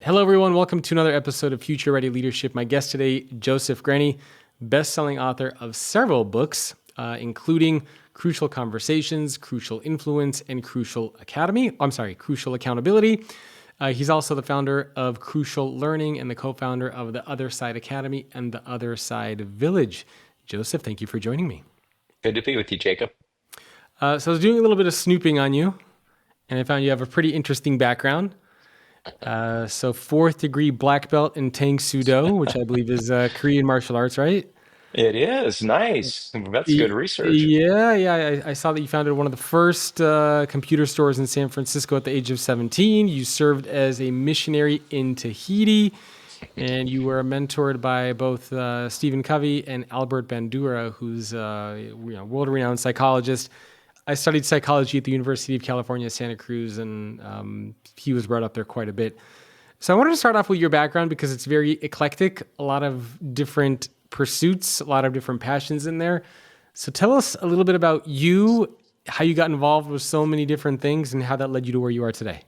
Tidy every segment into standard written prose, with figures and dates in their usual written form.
Hello, everyone. Welcome to another episode of Future Ready Leadership. My guest today, Joseph Grenny, best-selling author of several books, including Crucial Conversations, Crucial Influence, and Crucial Accountability. He's also the founder of Crucial Learning and the co-founder of the Other Side Academy and the Other Side Village. Joseph, thank you for joining me. Good to be with you, Jacob. So I was doing a little bit of snooping on you, and I found you have a pretty interesting background. So fourth degree black belt in Tang Soo Do, which I believe is Korean martial arts, right? It is nice. That's good research. Yeah. I saw that you founded one of the first computer stores in San Francisco at the age of 17. You served as a missionary in Tahiti, and you were mentored by both Stephen Covey and Albert Bandura, who's a world-renowned psychologist. I studied psychology at the University of California, Santa Cruz, and he was brought up there quite a bit. So I wanted to start off with your background because it's very eclectic, a lot of different pursuits, a lot of different passions in there. So tell us a little bit about you, how you got involved with so many different things, and how that led you to where you are today.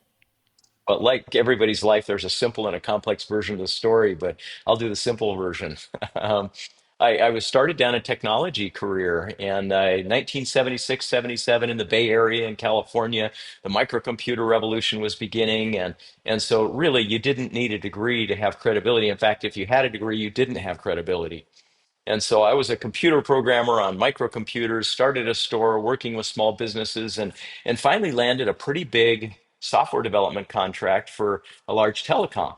But like everybody's life, there's a simple and a complex version of the story, but I'll do the simple version. Um, I was started down a technology career in 1976, 77 in the Bay Area in California. The microcomputer revolution was beginning. And so really you didn't need a degree to have credibility. In fact, if you had a degree, you didn't have credibility. And so I was a computer programmer on microcomputers, started a store working with small businesses, and finally landed a pretty big software development contract for a large telecom.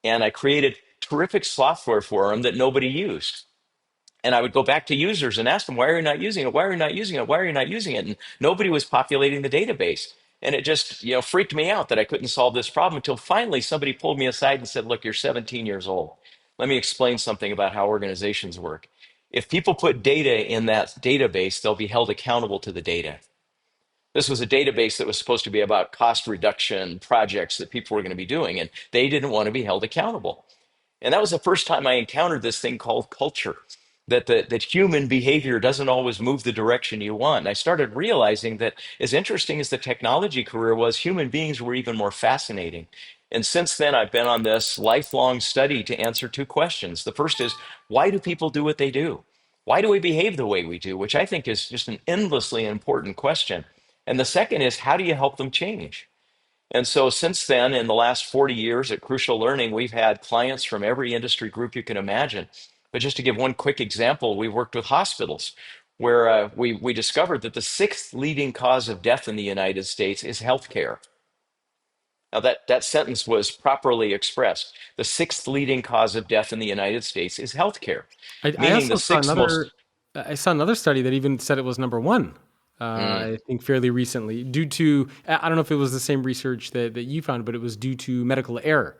And I created terrific software for them that nobody used. And I would go back to users and ask them, why are you not using it? Why are you not using it? Why are you not using it? And nobody was populating the database. And it just, freaked me out that I couldn't solve this problem until finally somebody pulled me aside and said, look, you're 17 years old. Let me explain something about how organizations work. If people put data in that database, they'll be held accountable to the data. This was a database that was supposed to be about cost reduction projects that people were going to be doing, and they didn't want to be held accountable. And that was the first time I encountered this thing called culture, that human behavior doesn't always move the direction you want. And I started realizing that as interesting as the technology career was, human beings were even more fascinating. And since then, I've been on this lifelong study to answer two questions. The first is, why do people do what they do? Why do we behave the way we do? Which I think is just an endlessly important question. And the second is, how do you help them change? And so since then, in the last 40 years at Crucial Learning, we've had clients from every industry group you can imagine. But just to give one quick example, we've worked with hospitals where we discovered that the sixth leading cause of death in the United States is healthcare. Now, that sentence was properly expressed. The sixth leading cause of death in the United States is healthcare, I meaning also the saw sixth most. I saw another study that even said it was number one. Mm, I think fairly recently, due to I don't know if it was the same research that you found, but it was due to medical error.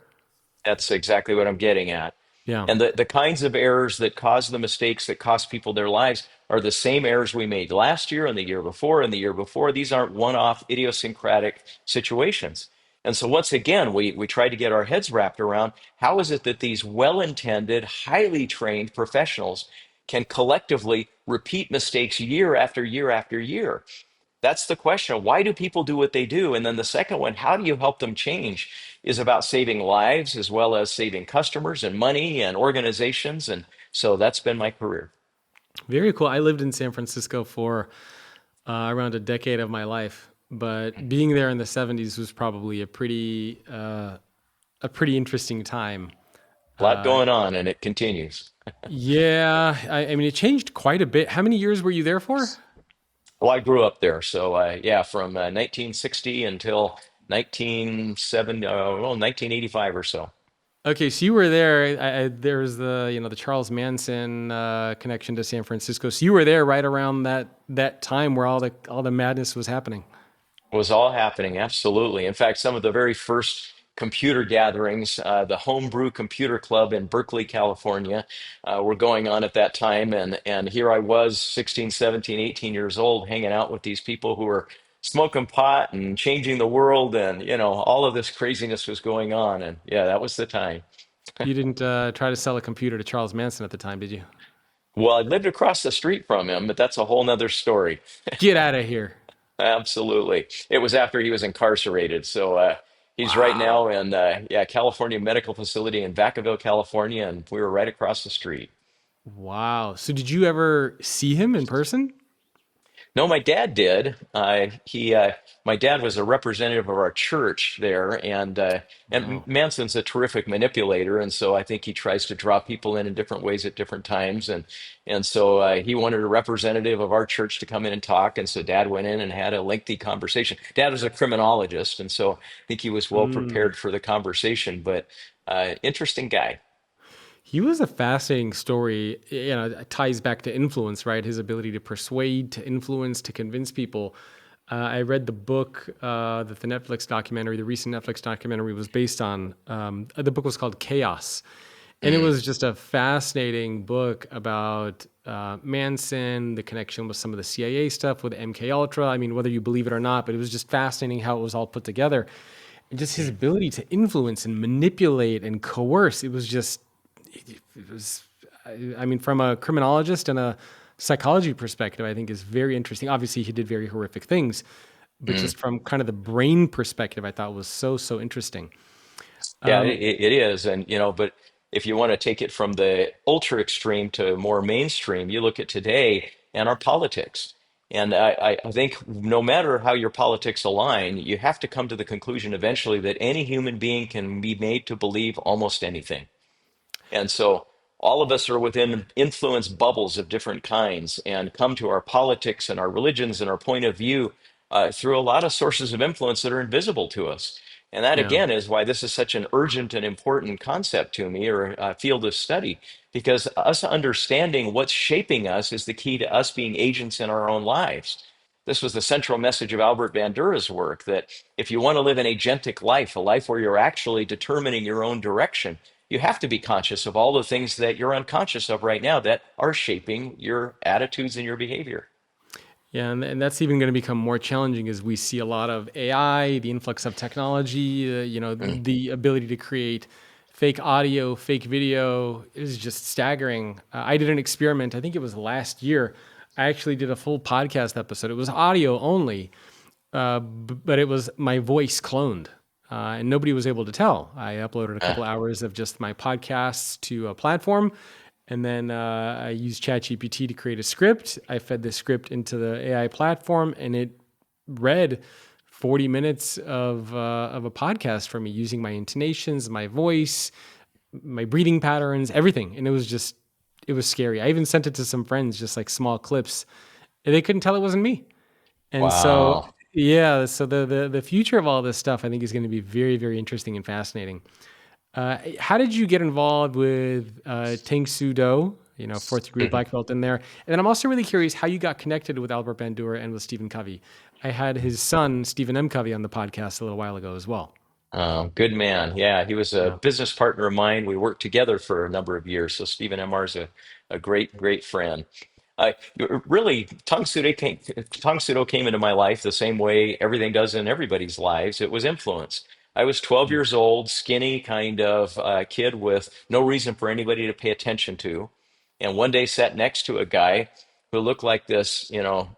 that's exactly what I'm getting at. Yeah. And the kinds of errors that cause the mistakes that cost people their lives are the same errors we made last year and the year before and the year before. These aren't one off idiosyncratic situations. And so, once again, we try to get our heads wrapped around how is it that these well intended, highly trained professionals can collectively repeat mistakes year after year after year? That's the question. Why do people do what they do? And then the second one, how do you help them change, is about saving lives as well as saving customers and money and organizations. And so that's been my career. Very cool. I lived in San Francisco for around a decade of my life, but being there in the 70s was probably a pretty interesting time. A lot Uh, going on and it continues. yeah, I mean, it changed quite a bit. How many years were you there for? Well, I grew up there. So, yeah, from 1960 until 1970, 1985 or so. Okay, so you were there. There was the Charles Manson connection to San Francisco. So you were there right around that time where all the madness was happening. Was all happening, absolutely. In fact, some of the very first computer gatherings, the Homebrew Computer Club in Berkeley, California, were going on at that time. And here I was, 16, 17, 18 years old, hanging out with these people who were smoking pot and changing the world. And, all of this craziness was going on. And yeah, that was the time. You didn't try to sell a computer to Charles Manson at the time, did you? Well, I lived across the street from him, but that's a whole nother story. Get out of here. Absolutely. It was after he was incarcerated. So, He's right Wow. now in California Medical Facility in Vacaville, California, and we were right across the street. Wow. So did you ever see him in person? No, my dad did. My dad was a representative of our church there, and Wow. Manson's a terrific manipulator, and so I think he tries to draw people in different ways at different times, and so he wanted a representative of our church to come in and talk, and so Dad went in and had a lengthy conversation. Dad was a criminologist, and so I think he was well Mm. prepared for the conversation, but interesting guy. He was a fascinating story. It ties back to influence, right? His ability to persuade, to influence, to convince people. I read the book that the recent Netflix documentary was based on. The book was called Chaos. And it Mm, was just a fascinating book about Manson, the connection with some of the CIA stuff with MK Ultra. I mean, whether you believe it or not, but it was just fascinating how it was all put together. And just his mm, ability to influence and manipulate and coerce. It was, I mean, from a criminologist and a psychology perspective, I think is very interesting. Obviously, he did very horrific things, but mm. just from kind of the brain perspective, I thought was so interesting. Yeah, Um, it is, and but if you want to take it from the ultra extreme to more mainstream, you look at today and our politics. And I think no matter how your politics align, you have to come to the conclusion eventually that any human being can be made to believe almost anything. And so all of us are within influence bubbles of different kinds and come to our politics and our religions and our point of view through a lot of sources of influence that are invisible to us. And that yeah. again is why this is such an urgent and important concept to me, or field of study, because us understanding what's shaping us is the key to us being agents in our own lives. This was the central message of Albert Bandura's work, that if you want to live an agentic life, a life where you're actually determining your own direction, you have to be conscious of all the things that you're unconscious of right now that are shaping your attitudes and your behavior. Yeah, and that's even going to become more challenging as we see a lot of AI, the influx of technology, Mm. the ability to create fake audio, fake video is just staggering. I did an experiment, I think it was last year. I actually did a full podcast episode. It was audio only, but it was my voice cloned. And nobody was able to tell. I uploaded a Uh, couple hours of just my podcasts to a platform, and then I used ChatGPT to create a script. I fed the script into the AI platform, and it read 40 minutes of a podcast for me using my intonations, my voice, my breathing patterns, everything. And it was scary. I even sent it to some friends, just like small clips, and they couldn't tell it wasn't me. And so, wow. yeah, so the future of all this stuff, I think, is going to be very interesting and fascinating. How did you get involved with Tang Soo Do? Fourth degree black belt in there. And then I'm also really curious how you got connected with Albert Bandura and with Stephen Covey. I had his son, Stephen M. Covey, on the podcast a little while ago as well. Good man. Yeah, he was a Yeah. business partner of mine. We worked together for a number of years. So Stephen MR is a great friend. Really, Tong Sudo came into my life the same way everything does in everybody's lives. It was influence. I was 12 Mm. years old, skinny kind of kid with no reason for anybody to pay attention to. And one day sat next to a guy who looked like this,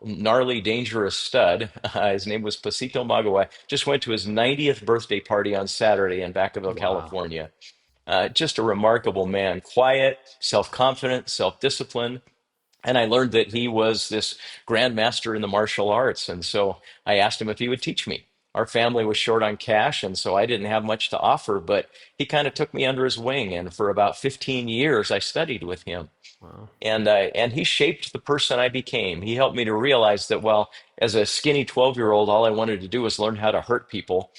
gnarly, dangerous stud. His name was Pasito Magaway. Just went to his 90th birthday party on Saturday in Vacaville, Wow. California. Just a remarkable man, quiet, self-confident, self-disciplined. And I learned that he was this grandmaster in the martial arts. And so I asked him if he would teach me. Our family was short on cash, and so I didn't have much to offer, but he kind of took me under his wing. And for about 15 years, I studied with him. Wow. And he shaped the person I became. He helped me to realize that, well, as a skinny 12-year-old, all I wanted to do was learn how to hurt people,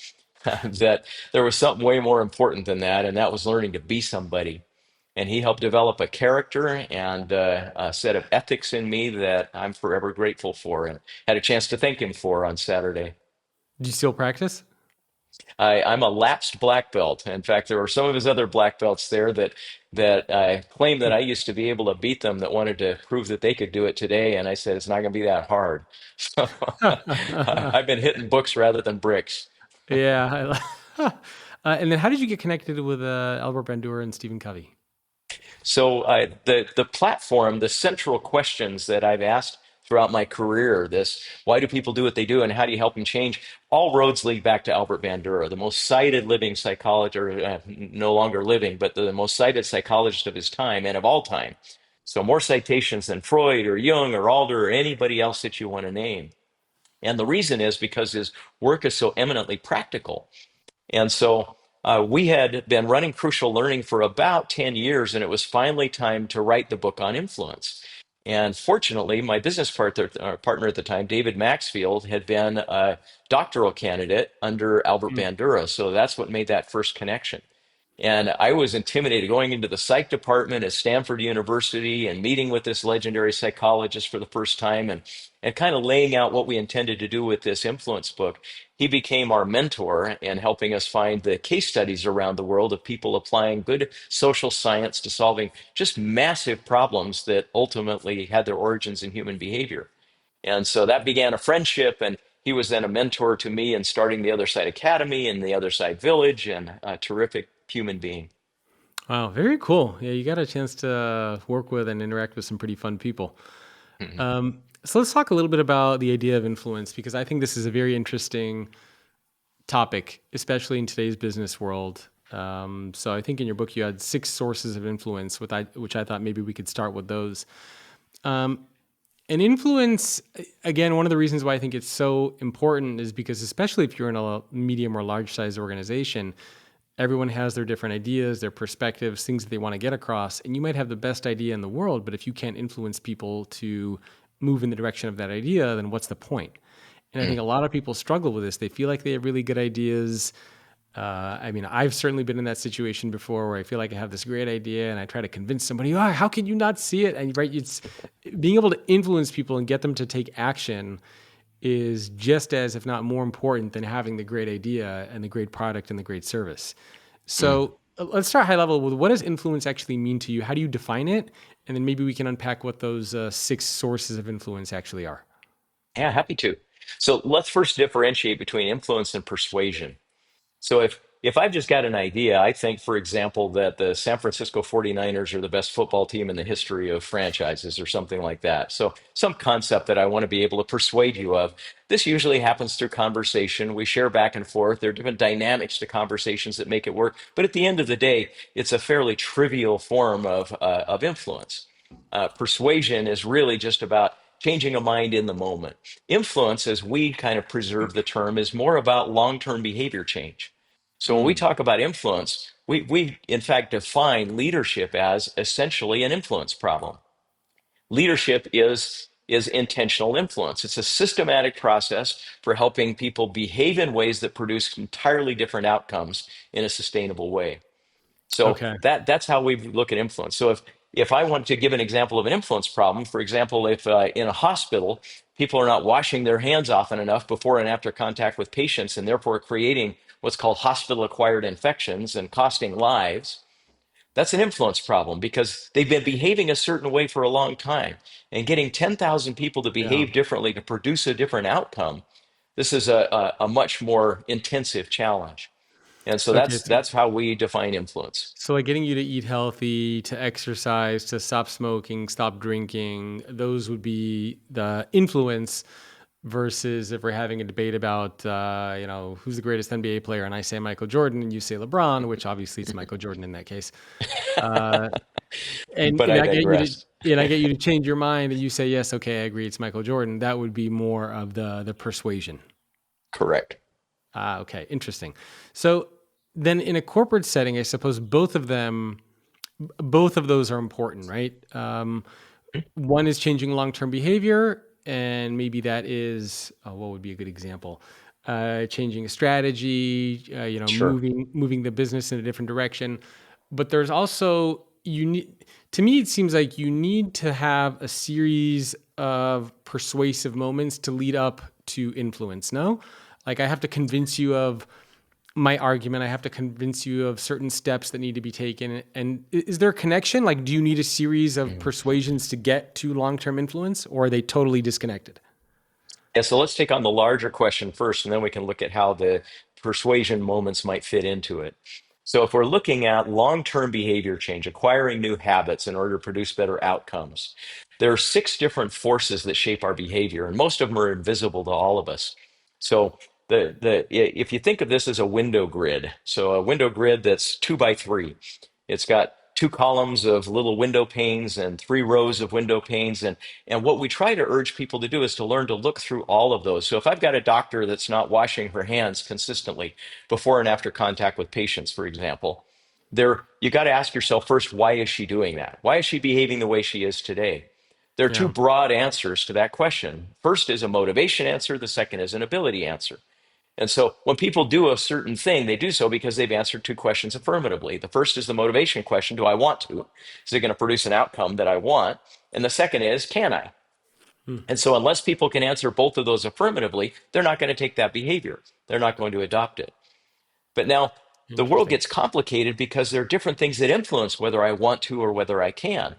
that there was something way more important than that, and that was learning to be somebody. And he helped develop a character and a set of ethics in me that I'm forever grateful for, and had a chance to thank him for on Saturday. Do you still practice? I'm a lapsed black belt. In fact, there were some of his other black belts there that claimed that I used to be able to beat them, that wanted to prove that they could do it today. And I said, it's not going to be that hard. So I've been hitting books rather than bricks. Yeah. And then how did you get connected with Albert Bandura and Stephen Covey? So the platform, the central questions that I've asked throughout my career. This, why do people do what they do, and how do you help them change? All roads lead back to Albert Bandura, the most cited living psychologist, or no longer living, but the most cited psychologist of his time and of all time. So more citations than Freud or Jung or Alder or anybody else that you want to name. And the reason is because his work is so eminently practical. And so we had been running Crucial Learning for about 10 years, and it was finally time to write the book on influence. And fortunately, my business partner at the time, David Maxfield, had been a doctoral candidate under Albert Mm. Bandura. So that's what made that first connection. And I was intimidated going into the psych department at Stanford University and meeting with this legendary psychologist for the first time, and kind of laying out what we intended to do with this influence book. He became our mentor in helping us find the case studies around the world of people applying good social science to solving just massive problems that ultimately had their origins in human behavior. And so that began a friendship, and he was then a mentor to me in starting the Other Side Academy and the Other Side Village, and a terrific human being. Wow, very cool. Yeah, you got a chance to work with and interact with some pretty fun people. Mhm. So let's talk a little bit about the idea of influence because I think this is a very interesting topic, especially in today's business world. So I think in your book you had 6 sources of influence, which I thought maybe we could start with those. And influence, again, one of the reasons why I think it's so important is because, especially if you're in a medium or large size organization, everyone has their different ideas, their perspectives, things that they want to get across. And you might have the best idea in the world, but if you can't influence people to move in the direction of that idea, then what's the point? And I think a lot of people struggle with this. They feel like they have really good ideas. I mean, I've certainly been in that situation before where I feel like I have this great idea and I try to convince somebody, oh, how can you not see it? And right, it's being able to influence people and get them to take action is just as, if not more important than having the great idea and the great product and the great service. So let's start high level with what does influence actually mean to you? How do you define it? And then maybe we can unpack what those 6 sources of influence actually are. Yeah, happy to. So let's first differentiate between influence and persuasion. So if I've just got an idea, I think, for example, that the San Francisco 49ers are the best football team in the history of franchises or something like that. So some concept that I want to be able to persuade you of. This usually happens through conversation. We share back and forth. There are different dynamics to conversations that make it work. But at the end of the day, it's a fairly trivial form of influence. Persuasion is really just about changing a mind in the moment. Influence, as we kind of preserve the term, is more about long-term behavior change. So when we Mm, talk about influence, we in fact define leadership as essentially an influence problem. Leadership is intentional influence. It's a systematic process for helping people behave in ways that produce entirely different outcomes in a sustainable way. So okay. that's how we look at influence. So if I want to give an example of an influence problem, for example, if in a hospital people are not washing their hands often enough before and after contact with patients, and therefore creating what's called hospital-acquired infections and costing lives, that's an influence problem because they've been behaving a certain way for a long time. And getting 10,000 people to Yeah. behave differently to produce a different outcome, this is a much more intensive challenge. And so Okay. that's how we define influence. So, like getting you to eat healthy, to exercise, to stop smoking, stop drinking, those would be the influence versus if we're having a debate about, who's the greatest NBA player, and I say Michael Jordan and you say LeBron, which obviously it's Michael Jordan in that case. Uh, and, But and I I get you to, digress. and I get you to change your mind and you say, yes, okay, I agree, it's Michael Jordan. That would be more of the persuasion. Correct. Ah, okay, interesting. So then in a corporate setting, I suppose both of those are important, right? One is changing long-term behavior, and maybe that is what would be a good example? Changing a strategy, Sure. moving the business in a different direction. But there's also you need. To me, it seems like you need to have a series of persuasive moments to lead up to influence. No, like I have to convince you of my argument. I have to convince you of certain steps that need to be taken. And is there a connection? Like, do you need a series of Mhm. persuasions to get to long-term influence, or are they totally disconnected? Yeah, so let's take on the larger question first, and then we can look at how the persuasion moments might fit into it. So, if we're looking at long term behavior change, acquiring new habits in order to produce better outcomes, There are six different forces that shape our behavior, and most of them are invisible to all of us. So if you think of this as a window grid, so a window grid that's 2 by 3, it's got two columns of little window panes and 3 rows of window panes. And what we try to urge people to do is to learn to look through all of those. So if I've got a doctor that's not washing her hands consistently before and after contact with patients, for example, you got to ask yourself first, why is she doing that? Why is she behaving the way she is today? There are two Yeah. broad answers to that question. First is a motivation answer, the second is an ability answer. And so when people do a certain thing, they do so because they've answered two questions affirmatively. The first is the motivation question: do I want to? Is it going to produce an outcome that I want? And the second is, can I? Hmm. And so unless people can answer both of those affirmatively, they're not going to take that behavior. They're not going to adopt it. But now the world Interesting. gets complicated because there are different things that influence whether I want to or whether I can.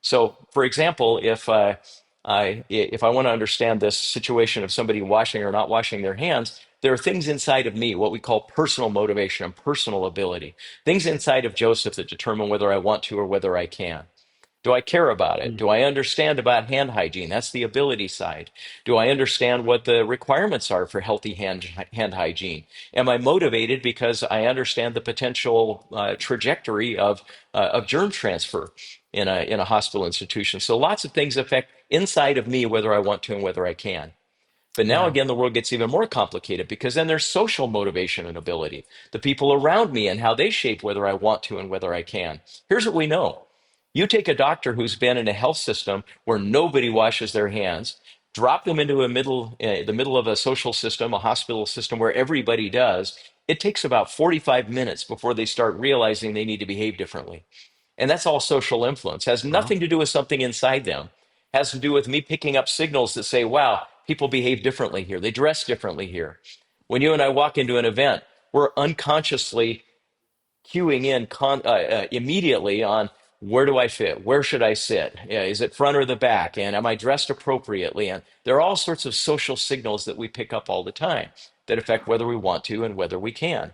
So, for example, if I want to understand this situation of somebody washing or not washing their hands, there are things inside of me, what we call personal motivation and personal ability, things inside of Joseph that determine whether I want to or whether I can. Do I care about it? Hmm. Do I understand about hand hygiene? That's the ability side. Do I understand what the requirements are for healthy hand hygiene? Am I motivated because I understand the potential trajectory of germ transfer in a hospital institution? So lots of things affect inside of me whether I want to and whether I can. But now Yeah. again, the world gets even more complicated because then there's social motivation and ability, the people around me and how they shape whether I want to and whether I can. Here's what we know. You take a doctor who's been in a health system where nobody washes their hands, drop them into the middle of a social system, a hospital system where everybody does. It takes about 45 minutes before they start realizing they need to behave differently. And that's all social influence. It has Wow. nothing to do with something inside them. It has to do with me picking up signals that say, wow, people behave differently here. They dress differently here. When you and I walk into an event, we're unconsciously cueing in immediately on where do I fit? Where should I sit? Yeah, is it front or the back? And am I dressed appropriately? And there are all sorts of social signals that we pick up all the time that affect whether we want to and whether we can.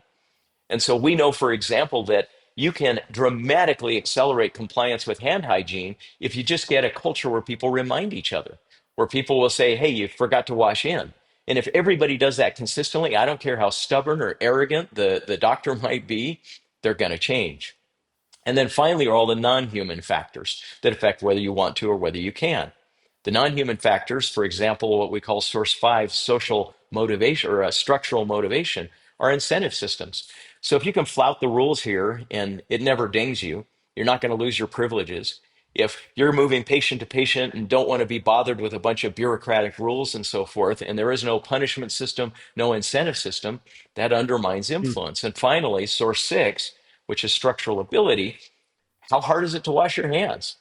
And so we know, for example, that you can dramatically accelerate compliance with hand hygiene if you just get a culture where people remind each other, where people will say, hey, you forgot to wash in. And if everybody does that consistently, I don't care how stubborn or arrogant the doctor might be, they're going to change. And then finally are all the non-human factors that affect whether you want to or whether you can. The non-human factors, for example, what we call source five, social motivation or structural motivation, are incentive systems. So if you can flout the rules here and it never dings you, you're not going to lose your privileges. If you're moving patient to patient and don't want to be bothered with a bunch of bureaucratic rules and so forth, and there is no punishment system, no incentive system, that undermines Hmm. influence. And finally, source six, which is structural ability, how hard is it to wash your hands?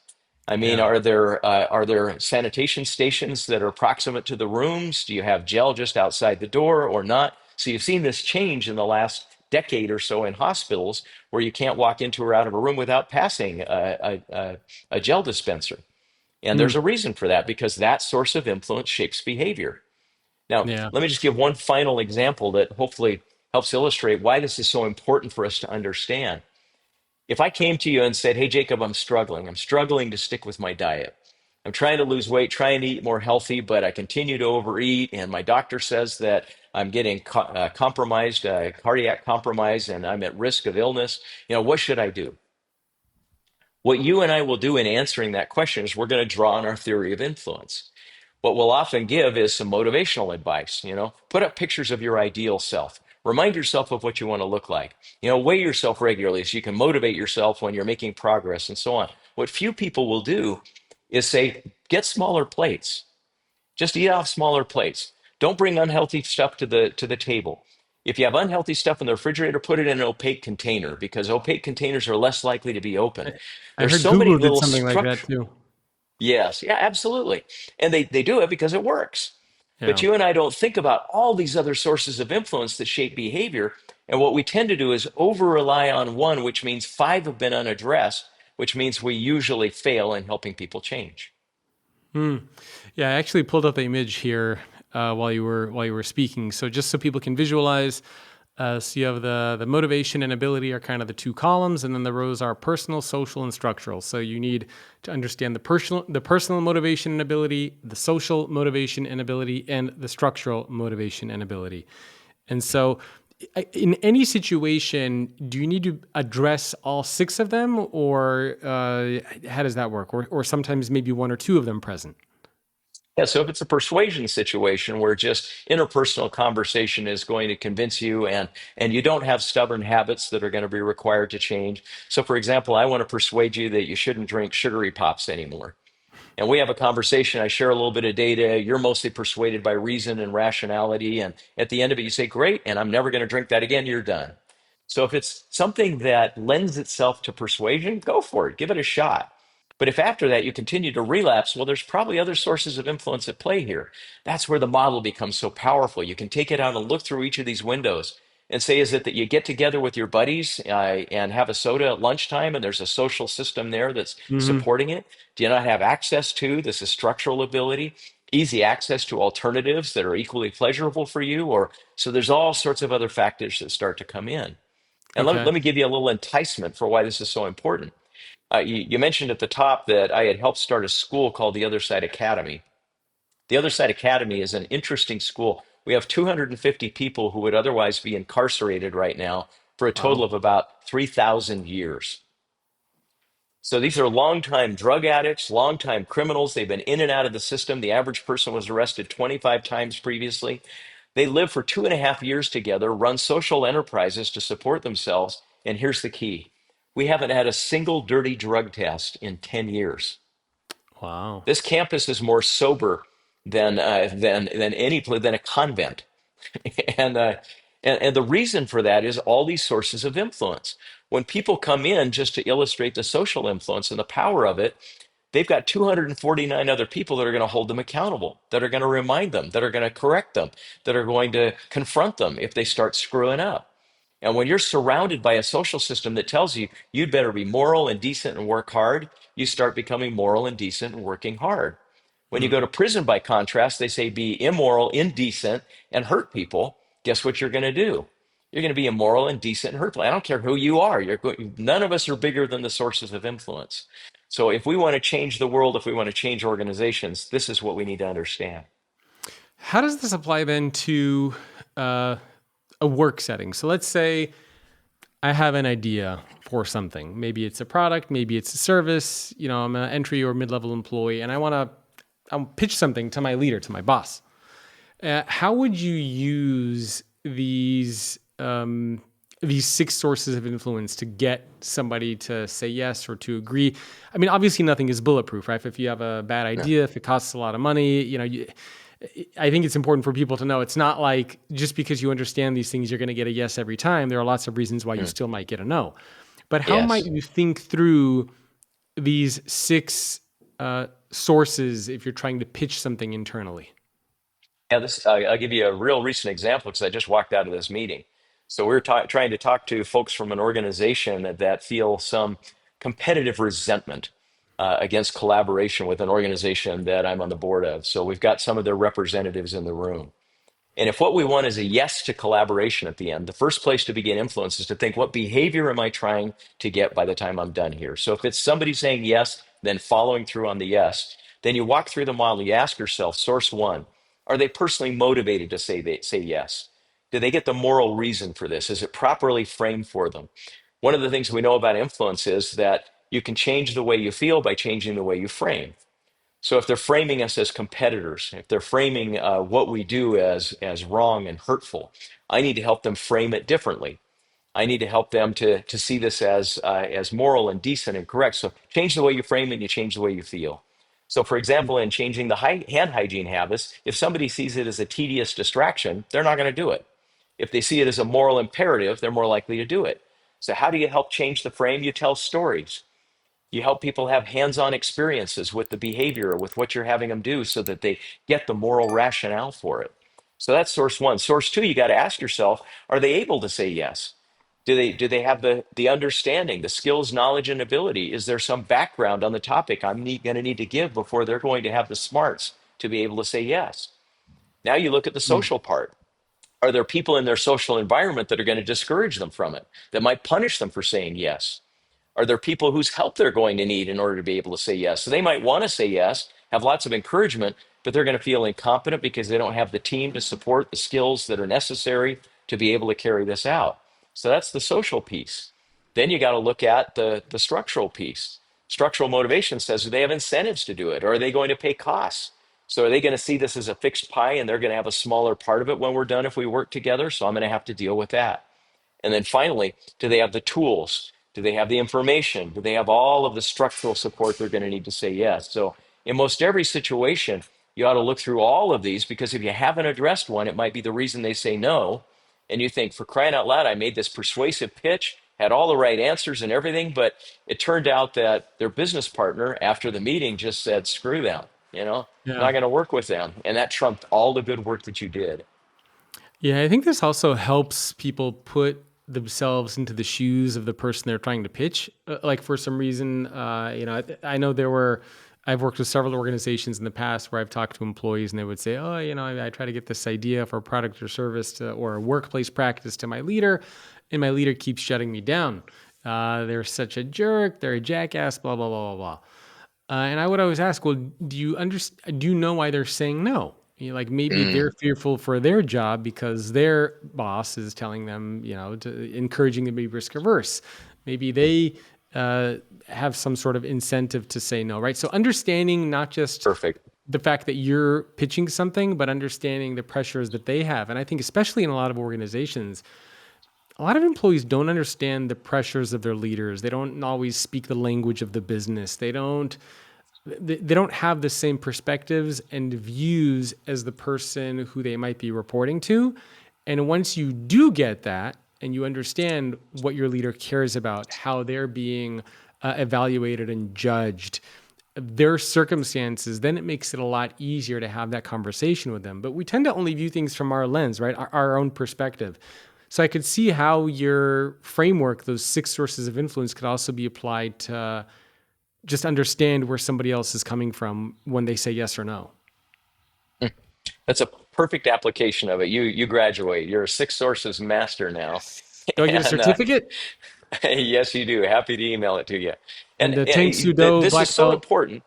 I mean, Yeah. are there sanitation stations that are proximate to the rooms? Do you have gel just outside the door or not? So you've seen this change in the last decade or so in hospitals where you can't walk into or out of a room without passing a gel dispenser. And Hmm. there's a reason for that because that source of influence shapes behavior. Now, Yeah. let me just give one final example that hopefully helps illustrate why this is so important for us to understand. If I came to you and said, hey, Jacob, I'm struggling to stick with my diet. I'm trying to lose weight, trying to eat more healthy, but I continue to overeat. And my doctor says that I'm getting compromised, cardiac compromise, and I'm at risk of illness. What should I do? What you and I will do in answering that question is we're going to draw on our theory of influence. What we'll often give is some motivational advice. Put up pictures of your ideal self. Remind yourself of what you want to look like. Weigh yourself regularly so you can motivate yourself when you're making progress and so on. What few people will do is say, get smaller plates. Just eat off smaller plates. Don't bring unhealthy stuff to the table. If you have unhealthy stuff in the refrigerator, put it in an opaque container because opaque containers are less likely to be open. I There's heard so many Google did little something like that structures. too. Yes, yeah, absolutely. And they do it because it works. But Yeah. you and I don't think about all these other sources of influence that shape behavior. And what we tend to do is over rely on one, which means five have been unaddressed, which means we usually fail in helping people change. Hmm. Yeah, I actually pulled up the image here while you were speaking. So just so people can visualize, So you have the motivation and ability are kind of the two columns, and then the rows are personal, social, and structural. So you need to understand the personal motivation and ability, the social motivation and ability, and the structural motivation and ability. And so, in any situation, do you need to address all six of them, or how does that work? Or sometimes maybe one or two of them present. Yeah, so if it's a persuasion situation where just interpersonal conversation is going to convince you and you don't have stubborn habits that are going to be required to change. So for example, I want to persuade you that you shouldn't drink sugary pops anymore. And we have a conversation. I share a little bit of data. You're mostly persuaded by reason and rationality. And at the end of it, you say, great, and I'm never going to drink that again. You're done. So if it's something that lends itself to persuasion, go for it, give it a shot. But if after that you continue to relapse, well, there's probably other sources of influence at play here. That's where the model becomes so powerful. You can take it out and look through each of these windows and say, is it that you get together with your buddies and have a soda at lunchtime and there's a social system there that's Hmm. supporting it? Do you not have access to this is structural ability, easy access to alternatives that are equally pleasurable for you? Or so there's all sorts of other factors that start to come in. And Okay. let me give you a little enticement for why this is so important. You mentioned at the top that I had helped start a school called the Other Side Academy. The Other Side Academy is an interesting school. We have 250 people who would otherwise be incarcerated right now for a total Wow. of about 3,000 years. So these are longtime drug addicts, longtime criminals. They've been in and out of the system. The average person was arrested 25 times previously. They live for 2.5 years together, run social enterprises to support themselves. And here's the key: we haven't had a single dirty drug test in 10 years. Wow. This campus is more sober than a convent. and, uh, and the reason for that is all these sources of influence. When people come in, just to illustrate the social influence and the power of it, they've got 249 other people that are going to hold them accountable, that are going to remind them, that are going to correct them, that are going to confront them if they start screwing up. And when you're surrounded by a social system that tells you you'd better be moral and decent and work hard, you start becoming moral and decent and working hard. When you Hmm. go to prison, by contrast, they say be immoral, indecent, and hurt people. Guess what you're going to do? You're going to be immoral, indecent, and hurtful. I don't care who you are. None of us are bigger than the sources of influence. So if we want to change the world, if we want to change organizations, this is what we need to understand. How does this apply then to uh, a work setting? So let's say I have an idea for something. Maybe it's a product, maybe it's a service. I'm an entry or mid-level employee, and I'll pitch something to my leader, to my boss. How would you use these six sources of influence to get somebody to say yes or to agree? I mean, obviously, nothing is bulletproof, right? If you have a bad Yeah. idea, if it costs a lot of money, I think it's important for people to know it's not like just because you understand these things, you're going to get a yes every time. There are lots of reasons why you Mm. still might get a no. But how might Yes. you think through these six sources if you're trying to pitch something internally? Yeah, I'll give you a real recent example because I just walked out of this meeting. So we're trying to talk to folks from an organization that feel some competitive resentment against collaboration with an organization that I'm on the board of. So we've got some of their representatives in the room. And if what we want is a yes to collaboration at the end, the first place to begin influence is to think, what behavior am I trying to get by the time I'm done here? So if it's somebody saying yes, then following through on the yes, then you walk through the model, you ask yourself, source one, are they personally motivated to say yes? Do they get the moral reason for this? Is it properly framed for them? One of the things we know about influence is that you can change the way you feel by changing the way you frame. So if they're framing us as competitors, if they're framing what we do as wrong and hurtful, I need to help them frame it differently. I need to help them to see this as moral and decent and correct. So change the way you frame it, and you change the way you feel. So, for example, in changing the hand hygiene habits, if somebody sees it as a tedious distraction, they're not going to do it. If they see it as a moral imperative, they're more likely to do it. So, how do you help change the frame? You tell stories. You help people have hands-on experiences with the behavior, with what you're having them do, so that they get the moral rationale for it. So that's source one. Source two, you got to ask yourself, are they able to say yes? Do they have the understanding, the skills, knowledge, and ability? Is there some background on the topic going to need to give before they're going to have the smarts to be able to say yes? Now you look at the Mm. social part. Are there people in their social environment that are going to discourage them from it, that might punish them for saying yes? Are there people whose help they're going to need in order to be able to say yes? So they might want to say yes, have lots of encouragement, but they're going to feel incompetent because they don't have the team to support the skills that are necessary to be able to carry this out. So that's the social piece. Then you got to look at the structural piece. Structural motivation says, do they have incentives to do it? Or are they going to pay costs? So are they going to see this as a fixed pie and they're going to have a smaller part of it when we're done if we work together? So I'm going to have to deal with that. And then finally, do they have the tools? Do they have the information? Do they have all of the structural support they're going to need to say yes? So in most every situation, you ought to look through all of these, because if you haven't addressed one, it might be the reason they say no. And you think, for crying out loud, I made this persuasive pitch, had all the right answers and everything, but it turned out that their business partner after the meeting just said, screw them, Yeah. not going to work with them. And that trumped all the good work that you did. Yeah, I think this also helps people put themselves into the shoes of the person they're trying to pitch. Like for some reason, I know I've worked with several organizations in the past where I've talked to employees and they would say, oh, I try to get this idea for a product or service or a workplace practice to my leader, and my leader keeps shutting me down. They're such a jerk. They're a jackass, blah, blah, blah, blah, blah. And I would always ask, well, do you know why they're saying no? Like maybe they're fearful for their job because their boss is telling them, to encouraging them to be risk averse. Maybe they have some sort of incentive to say no, right? So understanding not just Perfect. the fact that you're pitching something, but understanding the pressures that they have. And I think especially in a lot of organizations, a lot of employees don't understand the pressures of their leaders. They don't always speak the language of the business. They don't have the same perspectives and views as the person who they might be reporting to. And once you do get that and you understand what your leader cares about, how they're being evaluated and judged, their circumstances, then it makes it a lot easier to have that conversation with them. But we tend to only view things from our lens, right? Our own perspective. So I could see how your framework, those 6 sources of influence, could also be applied to just understand where somebody else is coming from when they say yes or no. That's a perfect application of it. You graduate. You're a 6 sources master now, Yes. Do I get a and certificate? yes, you do. Happy to email it to you. And And the Tang Sudo this is black so belt? important.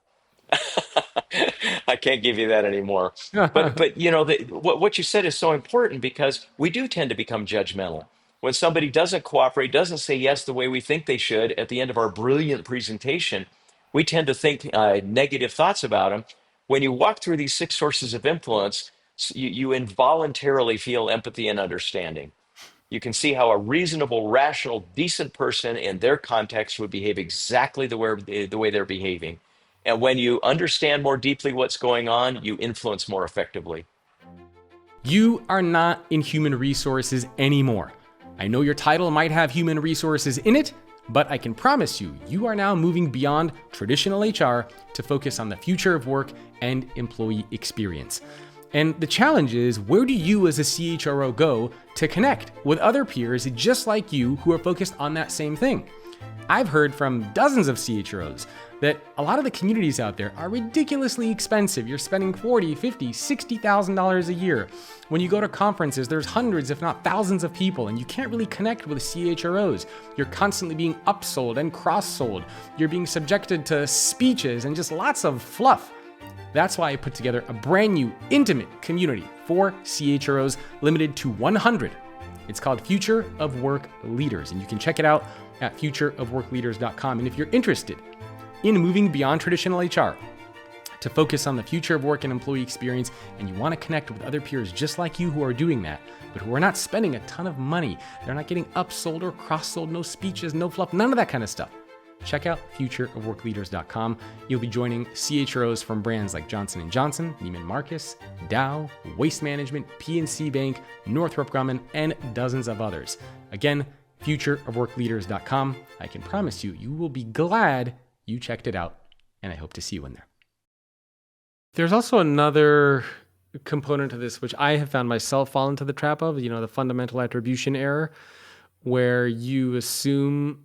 I can't give you that anymore. But what you said is so important, because we do tend to become judgmental. When somebody doesn't cooperate, doesn't say yes the way we think they should at the end of our brilliant presentation, we tend to think negative thoughts about them. When you walk through these 6 sources of influence, you involuntarily feel empathy and understanding. You can see how a reasonable, rational, decent person in their context would behave exactly the way they're behaving. And when you understand more deeply what's going on, you influence more effectively. You are not in human resources anymore. I know your title might have human resources in it, but I can promise you, you are now moving beyond traditional HR to focus on the future of work and employee experience. And the challenge is, where do you as a CHRO go to connect with other peers just like you who are focused on that same thing? I've heard from dozens of CHROs that a lot of the communities out there are ridiculously expensive. You're spending $40,000, $50,000, $60,000 a year. When you go to conferences, there's hundreds, if not thousands of people, and you can't really connect with CHROs. You're constantly being upsold and cross-sold. You're being subjected to speeches and just lots of fluff. That's why I put together a brand new, intimate community for CHROs, limited to 100. It's called Future of Work Leaders, and you can check it out at futureofworkleaders.com. And if you're interested in moving beyond traditional HR to focus on the future of work and employee experience, and you want to connect with other peers just like you who are doing that, but who are not spending a ton of money, they're not getting upsold or cross-sold, no speeches, no fluff, none of that kind of stuff, check out futureofworkleaders.com. You'll be joining CHROs from brands like Johnson & Johnson, Neiman Marcus, Dow, Waste Management, PNC Bank, Northrop Grumman, and dozens of others. Again, futureofworkleaders.com. I can promise you, you will be glad you checked it out, and I hope to see you in there. There's also another component to this, which I have found myself fall into the trap of, the fundamental attribution error, where you assume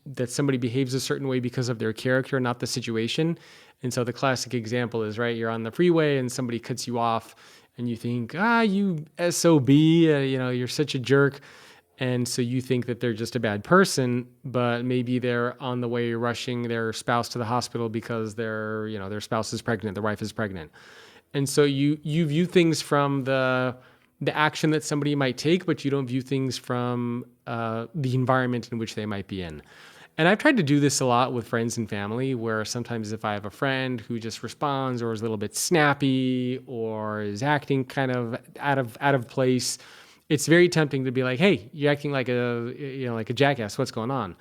that somebody behaves a certain way because of their character, not the situation. And so the classic example is, right, you're on the freeway and somebody cuts you off and you think, you SOB, you're such a jerk. And so you think that they're just a bad person, but maybe they're on the way rushing their spouse to the hospital because their spouse is pregnant, their wife is pregnant. And so you view things from the action that somebody might take, but you don't view things from the environment in which they might be in. And I've tried to do this a lot with friends and family, where sometimes if I have a friend who just responds or is a little bit snappy or is acting kind of out of place, it's very tempting to be like, "Hey, you're acting like a jackass. What's going on?"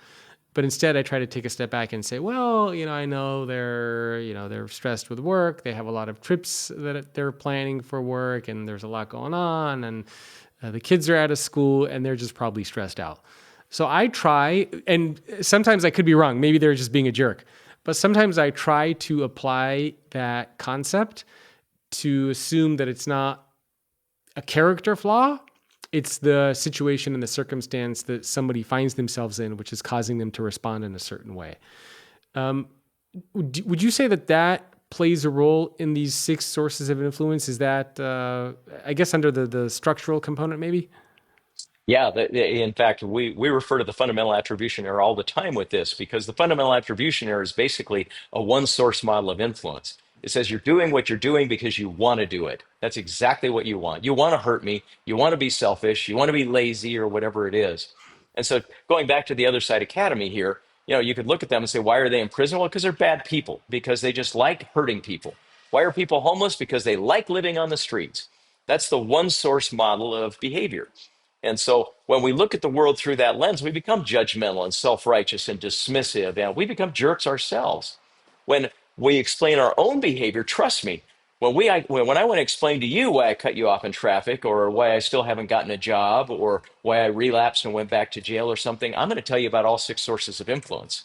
But instead, I try to take a step back and say, "Well, I know they're stressed with work. They have a lot of trips that they're planning for work, and there's a lot going on, and the kids are out of school, and they're just probably stressed out." So I try, and sometimes I could be wrong. Maybe they're just being a jerk. But sometimes I try to apply that concept to assume that it's not a character flaw. It's the situation and the circumstance that somebody finds themselves in, which is causing them to respond in a certain way. Um, would you say that plays a role in these six sources of influence? Is that, I guess, under the structural component, maybe? Yeah, in fact, we refer to the fundamental attribution error all the time with this because the fundamental attribution error is basically a one source model of influence. It says you're doing what you're doing because you want to do it. That's exactly what you want. You want to hurt me. You want to be selfish. You want to be lazy or whatever it is. And so going back to the other side academy here, you could look at them and say, why are they in prison? Well, because they're bad people, because they just like hurting people. Why are people homeless? Because they like living on the streets. That's the one source model of behavior. And so when we look at the world through that lens, we become judgmental and self righteous and dismissive, and we become jerks ourselves. When we explain our own behavior, trust me, when I want to explain to you why I cut you off in traffic or why I still haven't gotten a job or why I relapsed and went back to jail or something, I'm going to tell you about all six sources of influence.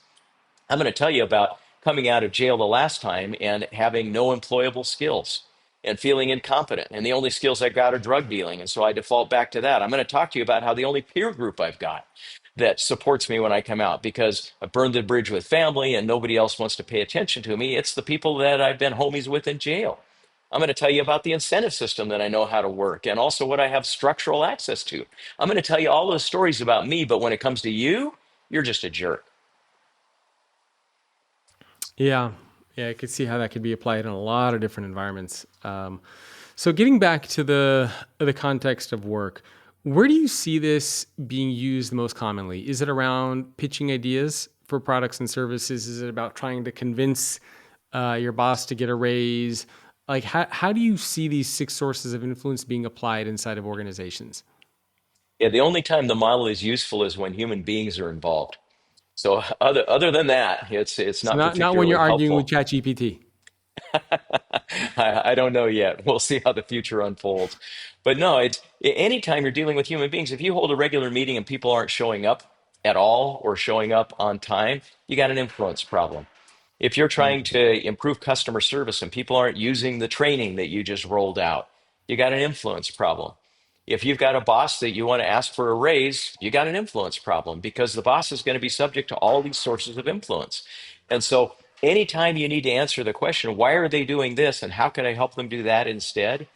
I'm going to tell you about coming out of jail the last time and having no employable skills and feeling incompetent. And the only skills I got are drug dealing. And so I default back to that. I'm going to talk to you about how the only peer group I've got that supports me when I come out because I burned the bridge with family and nobody else wants to pay attention to me. It's the people that I've been homies with in jail. I'm going to tell you about the incentive system that I know how to work and also what I have structural access to. I'm going to tell you all those stories about me, but when it comes to you, you're just a jerk. Yeah, yeah, I could see how that could be applied in a lot of different environments. So getting back to the context of work, where do you see this being used most commonly? Is it around pitching ideas for products and services? Is it about trying to convince your boss to get a raise? Like, how do you see these six sources of influence being applied inside of organizations? Yeah, the only time the model is useful is when human beings are involved. So other than that, it's So not not when you're particularly arguing with helpful. ChatGPT. I don't know yet. We'll see how the future unfolds. But no, it's anytime you're dealing with human beings, if you hold a regular meeting and people aren't showing up at all or showing up on time, you got an influence problem. If you're trying to improve customer service and people aren't using the training that you just rolled out, you got an influence problem. If you've got a boss that you want to ask for a raise, you got an influence problem because the boss is going to be subject to all these sources of influence. And so, anytime you need to answer the question, why are they doing this and how can I help them do that instead?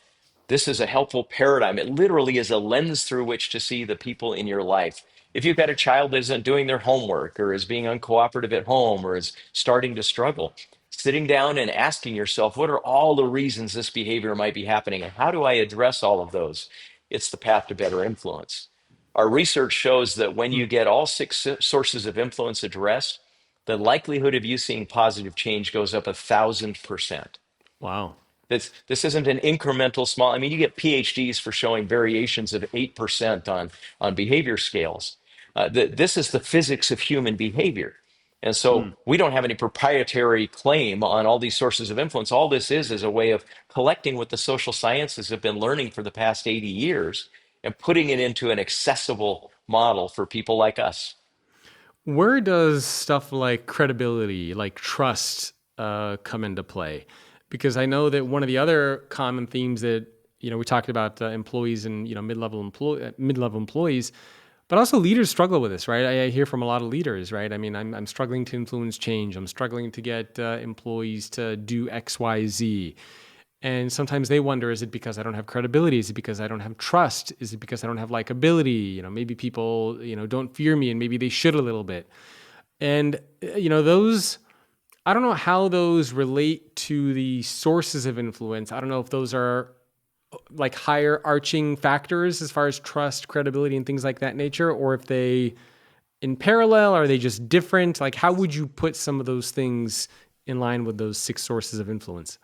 This is a helpful paradigm. It literally is a lens through which to see the people in your life. If you've got a child that isn't doing their homework or is being uncooperative at home or is starting to struggle, sitting down and asking yourself, what are all the reasons this behavior might be happening and how do I address all of those? It's the path to better influence. Our research shows that when you get all six sources of influence addressed, the likelihood of you seeing positive change goes up 1,000%. Wow. This isn't an incremental small. I mean, you get PhDs for showing variations of 8% on behavior scales. This is the physics of human behavior. And so we don't have any proprietary claim on all these sources of influence. All this is a way of collecting what the social sciences have been learning for the past 80 years and putting it into an accessible model for people like us. Where does stuff like credibility, like trust, come into play? Because I know that one of the other common themes that we talked about employees and mid-level employees, but also leaders struggle with this, right? I hear from a lot of leaders, right? I mean, I'm struggling to influence change. I'm struggling to get employees to do X, Y, Z. And sometimes they wonder, is it because I don't have credibility? Is it because I don't have trust? Is it because I don't have likability? Maybe people, don't fear me and maybe they should a little bit. And, those, I don't know how those relate to the sources of influence. I don't know if those are like higher arching factors as far as trust, credibility, and things like that nature, or if they in parallel, are they just different? Like, how would you put some of those things in line with those six sources of influence?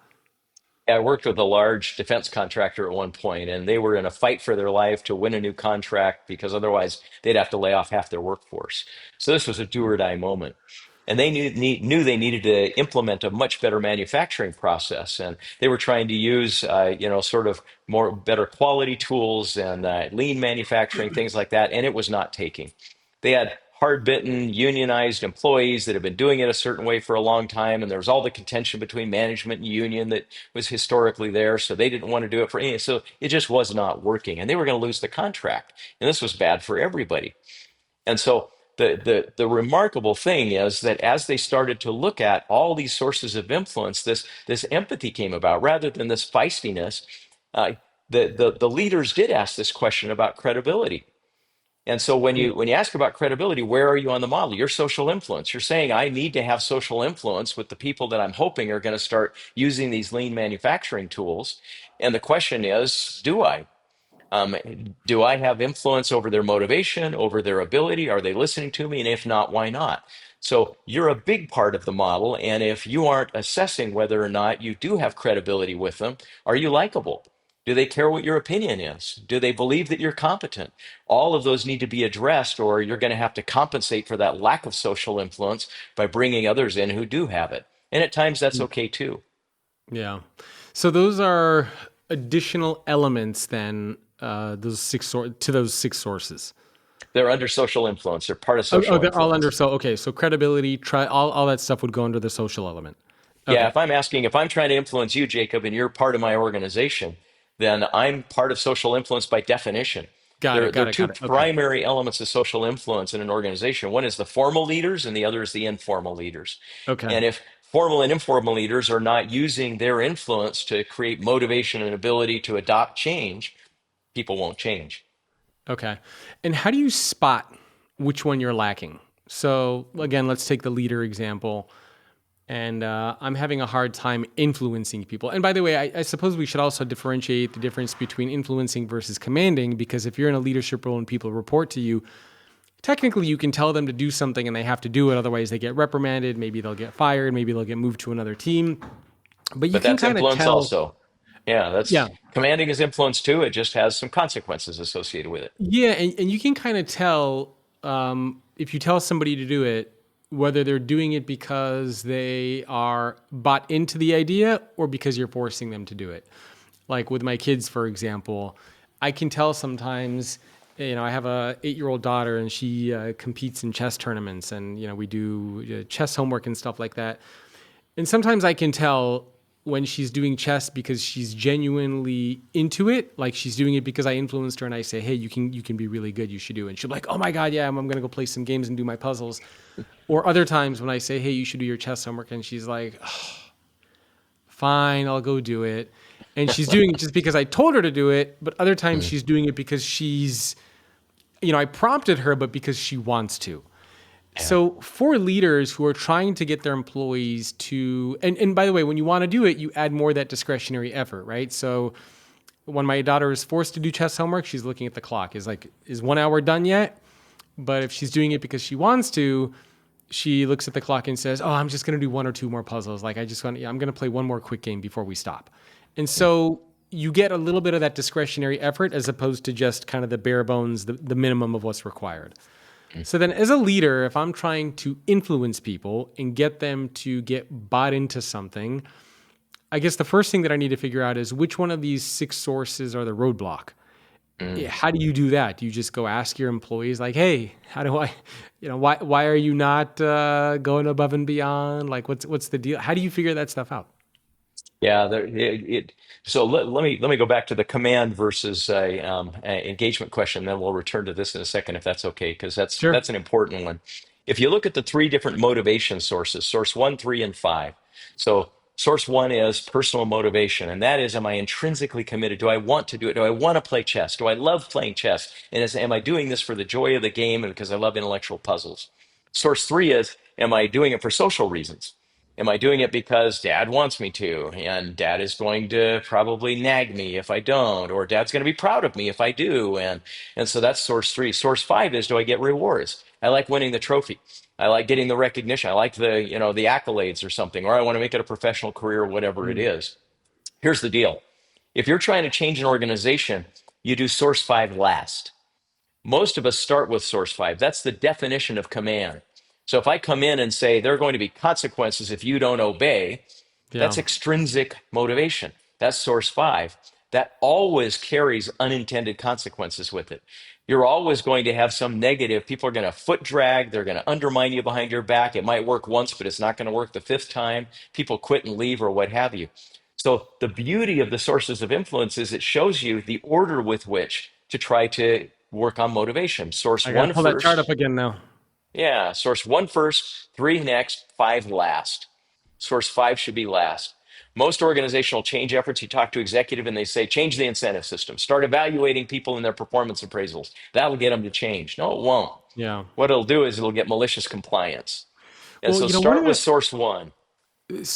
I worked with a large defense contractor at one point, and they were in a fight for their life to win a new contract because otherwise they'd have to lay off half their workforce. So this was a do or die moment. And they knew they needed to implement a much better manufacturing process, and they were trying to use, sort of more better quality tools and lean manufacturing, things like that. And it was not taking. They had hard-bitten, unionized employees that have been doing it a certain way for a long time, and there was all the contention between management and union that was historically there. So they didn't want to do it for any. So it just was not working, and they were going to lose the contract, and this was bad for everybody. And so the remarkable thing is that as they started to look at all these sources of influence, this empathy came about rather than this feistiness. Uh, the leaders did ask this question about credibility. And so when you ask about credibility, where are you on the model? Your social influence. You're saying I need to have social influence with the people that I'm hoping are going to start using these lean manufacturing tools. And the question is, do I? Um, do I have influence over their motivation, over their ability? Are they listening to me? And if not, why not? So you're a big part of the model. And if you aren't assessing whether or not you do have credibility with them, are you likable? Do they care what your opinion is? Do they believe that you're competent? All of those need to be addressed, or you're going to have to compensate for that lack of social influence by bringing others in who do have it. And at times that's okay too. Yeah. So those are additional elements then, to those six sources. They're under social influence. They're part of Oh, social they're all under. influence. So okay, so credibility, try all that stuff would go under the social element. Yeah, Okay, if I'm trying to influence you, Jacob, and you're part of my organization, then I'm part of social influence by definition. got it, There got are it, two got it. Okay, primary elements of social influence in an organization. One is the formal leaders, and the other is the informal leaders. okay, And if formal and informal leaders are not using their influence to create motivation and ability to adopt change, people won't change. okay. And how do you spot which one you're lacking? So again, let's take the leader example. And I'm having a hard time influencing people. And by the way, I suppose we should also differentiate the difference between influencing versus commanding, because if you're in a leadership role and people report to you, technically you can tell them to do something and they have to do it. Otherwise, they get reprimanded. Maybe they'll get fired. Maybe they'll get moved to another team. But you But can that's kind of influence tell. also. Yeah, Yeah. that's commanding is influence too. It just has some consequences associated with it. Yeah. And you can kind of tell if you tell somebody to do it, whether they're doing it because they are bought into the idea or because you're forcing them to do it. Like with my kids, for example, I can tell sometimes, I have a 8-year-old daughter and she competes in chess tournaments and, we do chess homework and stuff like that. And sometimes I can tell when she's doing chess because she's genuinely into it, like she's doing it because I influenced her and I say, hey, you can be really good, you should do it. And she'll be like, oh my God, yeah, I'm gonna go play some games and do my puzzles. Or other times when I say, hey, you should do your chess homework, and she's like, oh, fine, I'll go do it. And she's doing it just because I told her to do it, but other times Mhm. she's doing it because I prompted her, but because she wants to. Yeah. So for leaders who are trying to get their employees to, and by the way, when you want to do it, you add more of that discretionary effort, right? So when my daughter is forced to do chess homework, she's looking at the clock. Is 1 hour done yet? But if she's doing it because she wants to, she looks at the clock and says, oh, I'm just going to do one or two more puzzles. Like I'm going to play one more quick game before we stop. And so you get a little bit of that discretionary effort as opposed to just kind of the bare bones, the minimum of what's required. So then as a leader, if I'm trying to influence people and get them to get bought into something, I guess the first thing that I need to figure out is which one of these six sources are the roadblock. Yeah, Mm. how do you do that? Do you just go ask your employees like, hey, how do I, why are you not going above and beyond? Like, what's the deal? How do you figure that stuff out? Yeah, so let me go back to the command versus engagement question. Then we'll return to this in a second, if that's okay, because Sure. that's an important one. If you look at the three different motivation sources, source one, three, and five. So source one is personal motivation, and that is, am I intrinsically committed? Do I want to do it? Do I want to play chess? Do I love playing chess? And am I doing this for the joy of the game and because I love intellectual puzzles? Source three is, am I doing it for social reasons? Am I doing it because dad wants me to, and dad is going to probably nag me if I don't, or dad's going to be proud of me if I do? And so that's source three. Source five is, do I get rewards? I like winning the trophy. I like getting the recognition. I like the accolades or something, or I want to make it a professional career, whatever it Mm. is. Here's the deal. If you're trying to change an organization, you do source five last. Most of us start with source five. That's the definition of command. So if I come in and say there are going to be consequences if you don't obey, that's Yeah. extrinsic motivation. That's source five. That always carries unintended consequences with it. You're always going to have some negative. People are going to foot drag. They're going to undermine you behind your back. It might work once, but it's not going to work the fifth time. People quit and leave or what have you. So the beauty of the sources of influence is it shows you the order with which to try to work on motivation. Source I got to one pull that chart up first. again now. Yeah, source one first, three next, five last. Source five should be last. Most organizational change efforts, you talk to executive and they say, change the incentive system, start evaluating people in their performance appraisals. That'll get them to change. No, it won't. Yeah. What it'll do is it'll get malicious compliance. And Well, so one of start with source one.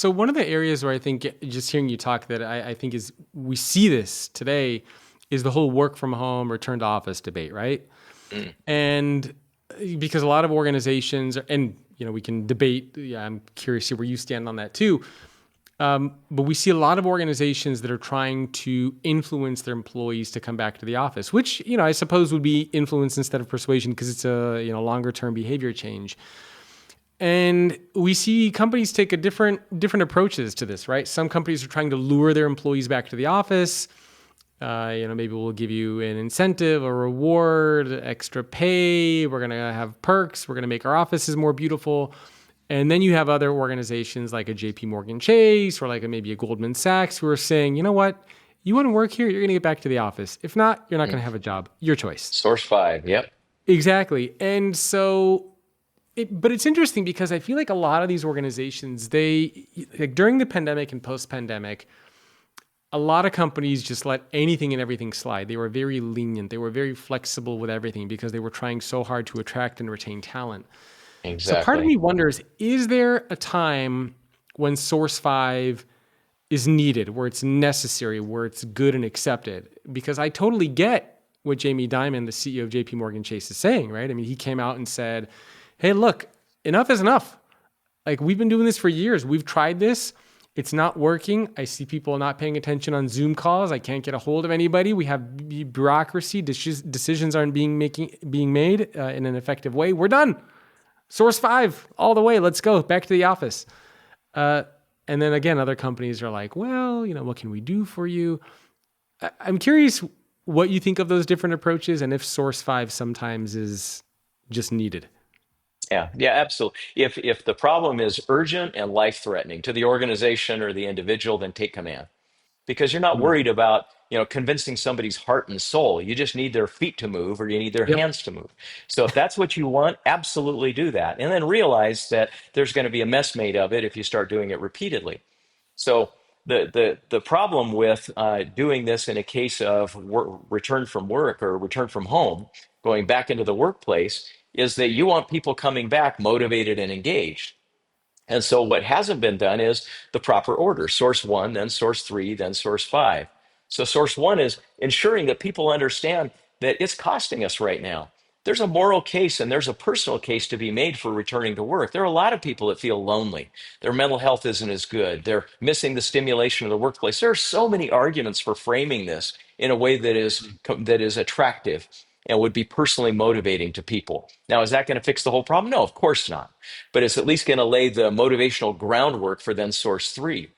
one of the areas where I think just hearing you talk that I think is we see this today is the whole work from home, return to office debate, right? Mm, And because a lot of organizations, and we can debate. Yeah, I'm curious to see where you stand on that too. But we see a lot of organizations that are trying to influence their employees to come back to the office, which I suppose would be influence instead of persuasion because it's a longer term behavior change. And we see companies take a different approaches to this, right? Some companies are trying to lure their employees back to the office. Maybe we'll give you an incentive, a reward, extra pay. We're going to have perks. We're going to make our offices more beautiful. And then you have other organizations like a JP Morgan Chase or like maybe a Goldman Sachs who are saying, you know what? You want to work here? You're going to get back to the office. If not, you're not mm. going to have a job. Your choice. Source five. Yep. Exactly. And so but it's interesting because I feel like a lot of these organizations, like during the pandemic and post-pandemic, a lot of companies just let anything and everything slide. They were very lenient. They were very flexible with everything because they were trying so hard to attract and retain talent. So part of Exactly. me wonders, is there a time when Source 5 is needed, where it's necessary, where it's good and accepted? Because I totally get what Jamie Dimon, the CEO of JP Morgan Chase, is saying, right? I mean, he came out and said, hey, look, enough is enough. Like, we've been doing this for years. We've tried this. It's not working. I see people not paying attention on Zoom calls. I can't get a hold of anybody. We have bureaucracy. Decisions aren't being made in an effective way. We're done. Source 5, all the way. Let's go back to the office. And then again, other companies are like, well, what can we do for you? I'm curious what you think of those different approaches and if Source 5 sometimes is just needed. Yeah, yeah, absolutely. If the problem is urgent and life threatening to the organization or the individual, then take command because you're not Mm. worried about convincing somebody's heart and soul. You just need their feet to move or you need their Yep. hands to move. So if that's what you want, absolutely do that, and then realize that there's going to be a mess made of it if you start doing it repeatedly. So the problem with doing this in a case of return from work or return from home, going back into the workplace, is that you want people coming back motivated and engaged. And so what hasn't been done is the proper order: source one, then source three, then source five. So source one is ensuring that people understand that it's costing us right now. There's a moral case and there's a personal case to be made for returning to work. There are a lot of people that feel lonely. Their mental health isn't as good. They're missing the stimulation of the workplace. There are so many arguments for framing this in a way that is attractive and would be personally motivating to people. Now, is that going to fix the whole problem? No, of course not. But it's at least going to lay the motivational groundwork for then source three.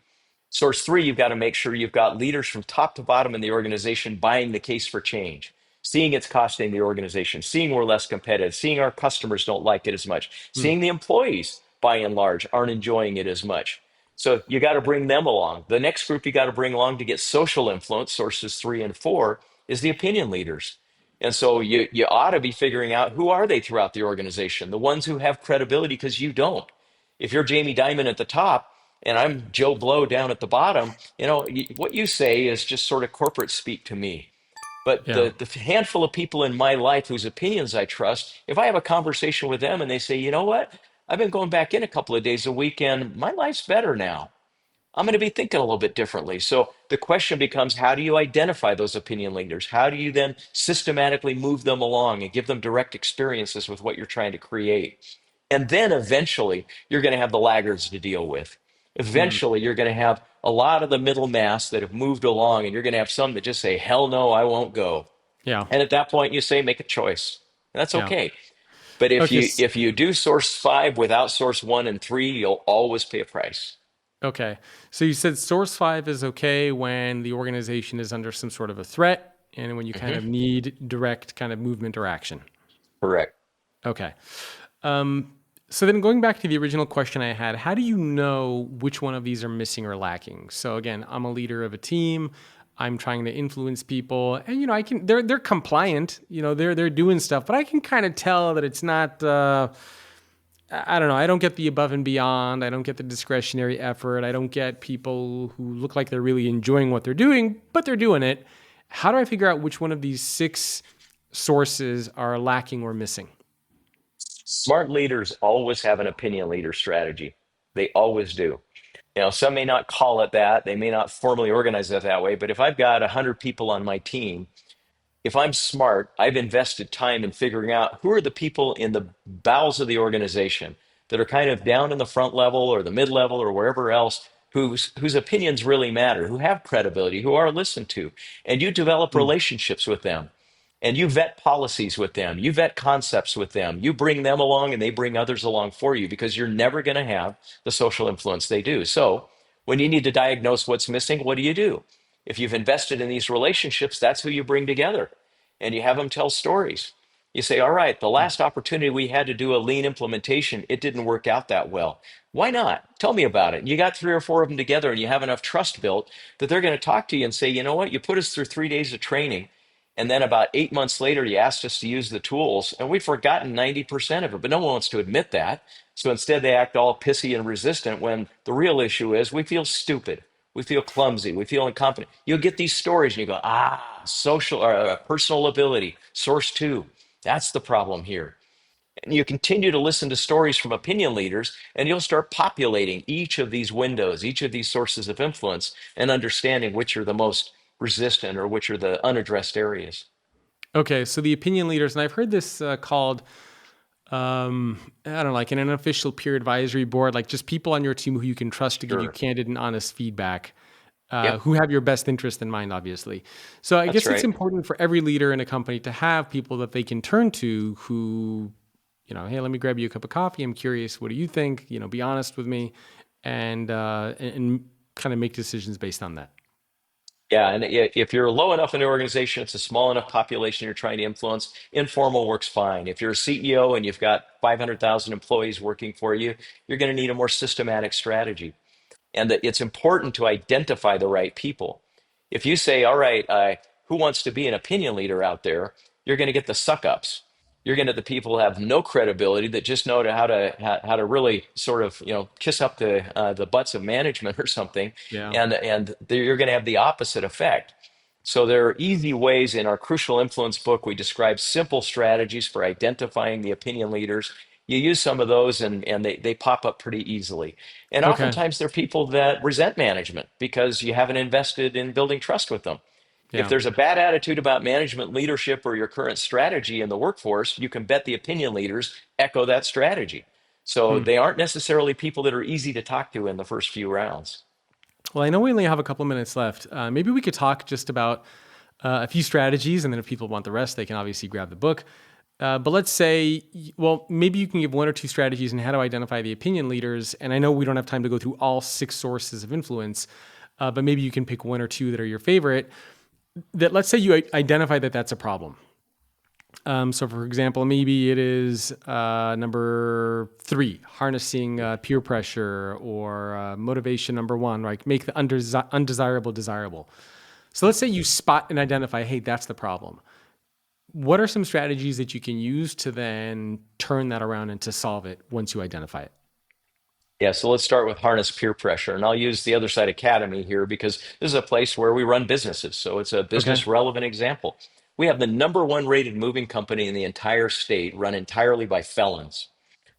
Source three, you've got to make sure you've got leaders from top to bottom in the organization buying the case for change, seeing it's costing the organization, seeing we're less competitive, seeing our customers don't like it as much, Mm. seeing the employees, by and large, aren't enjoying it as much. So you got to bring them along. The next group you got to bring along to get social influence, sources three and four, is the opinion leaders. And so you ought to be figuring out who are they throughout the organization, the ones who have credibility because you don't. If you're Jamie Dimon at the top, and I'm Joe Blow down at the bottom, what you say is just sort of corporate speak to me. But Yeah. the handful of people in my life whose opinions I trust, if I have a conversation with them and they say, you know what, I've been going back in a couple of days a week and my life's better now. I'm going to be thinking a little bit differently. So the question becomes, how do you identify those opinion leaders? How do you then systematically move them along and give them direct experiences with what you're trying to create? And then eventually you're going to have the laggards to deal with. Mm. Eventually you're going to have a lot of the middle mass that have moved along, and you're going to have some that just say, hell no, I won't go. Yeah. And at that point you say, make a choice. And that's Yeah. okay. But if Okay. you if you do source five without source one and three, you'll always pay a price. Okay. So you said source five is okay when the organization is under some sort of a threat and when you kind Mhm. of need direct kind of movement or action. Correct. Okay. Um, so then going back to the original question I had, how do you know which one of these are missing or lacking? So again, I'm a leader of a team. I'm trying to influence people, and I can. They're compliant. They're doing stuff, but I can kind of tell that it's not. I don't know. I don't get the above and beyond. I don't get the discretionary effort. I don't get people who look like they're really enjoying what they're doing, but they're doing it. How do I figure out which one of these six sources are lacking or missing? Smart leaders always have an opinion leader strategy. They always do. Some may not call it that. They may not formally organize it that way. But if I've got 100 people on my team, if I'm smart, I've invested time in figuring out who are the people in the bowels of the organization that are kind of down in the front level or the mid level or wherever else, whose opinions really matter, who have credibility, who are listened to, and you develop Mm. relationships with them. And you vet policies with them, you vet concepts with them, you bring them along and they bring others along for you because you're never going to have the social influence they do. So, when you need to diagnose what's missing, what do? If you've invested in these relationships, that's who you bring together and you have them tell stories. You say, all right, the last opportunity we had to do a lean implementation, it didn't work out that well. Why not? Tell me about it. You got three or four of them together and you have enough trust built that they're going to talk to you and say, you know what, you put us through 3 days of training. And then about 8 months later, you asked us to use the tools and we've forgotten 90% of it, but no one wants to admit that. So instead, they act all pissy and resistant when the real issue is we feel stupid. We feel clumsy. We feel incompetent. You'll get these stories and you go, social or personal ability, source two. That's the problem here. And you continue to listen to stories from opinion leaders, and you'll start populating each of these windows, each of these sources of influence, and understanding which are the most resistant or which are the unaddressed areas. Okay, so the opinion leaders, and I've heard this called, I don't know, like in an official peer advisory board, like just people on your team who you can trust to give you Sure. candid and honest feedback, Yep, who have your best interest in mind, obviously. So I that's guess it's right. important for every leader in a company to have people that they can turn to who, hey, let me grab you a cup of coffee. I'm curious. What do you think? Be honest with me, and kind of make decisions based on that. Yeah, and if you're low enough in the organization, it's a small enough population you're trying to influence, informal works fine. If you're a CEO and you've got 500,000 employees working for you, you're going to need a more systematic strategy. And that it's important to identify the right people. If you say, all right, who wants to be an opinion leader out there, you're going to get the suck ups. You're going to get the people who have no credibility that just know how to really sort of kiss up the butts of management or something, Yeah. and you're going to have the opposite effect. So there are easy ways in our Crucial Influence book. We describe simple strategies for identifying the opinion leaders. You use some of those and they pop up pretty easily. And Okay. oftentimes they're people that resent management because you haven't invested in building trust with them. If Yeah. there's a bad attitude about management leadership or your current strategy in the workforce, you can bet the opinion leaders echo that strategy. So Hmm. they aren't necessarily people that are easy to talk to in the first few rounds. Well, I know we only have a couple minutes left. Maybe we could talk just about a few strategies, and then if people want the rest, they can obviously grab the book. But let's say, well, maybe you can give one or two strategies on how to identify the opinion leaders. And I know we don't have time to go through all six sources of influence, but maybe you can pick one or two that are your favorite. That let's say you identify that that's a problem. So, for example, maybe it is number three, harnessing peer pressure, or motivation number one, like make the undesirable desirable. So, let's say you spot and identify, hey, that's the problem. What are some strategies that you can use to then turn that around and to solve it once you identify it? Yeah, so let's start with harness peer pressure. And I'll use the Other Side Academy here because this is a place where we run businesses. So it's a Okay. business relevant example. We have the number one rated moving company in the entire state, run entirely by felons,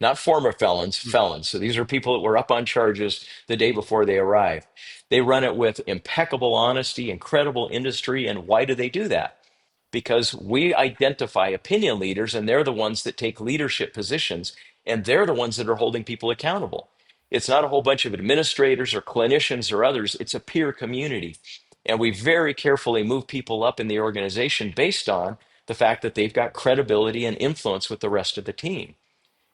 not former felons, felons. So these are people that were up on charges the day before they arrived. They run it with impeccable honesty, incredible industry. And why do they do that? Because we identify opinion leaders and they're the ones that take leadership positions and they're the ones that are holding people accountable. It's not a whole bunch of administrators or clinicians or others, it's a peer community. And we very carefully move people up in the organization based on the fact that they've got credibility and influence with the rest of the team.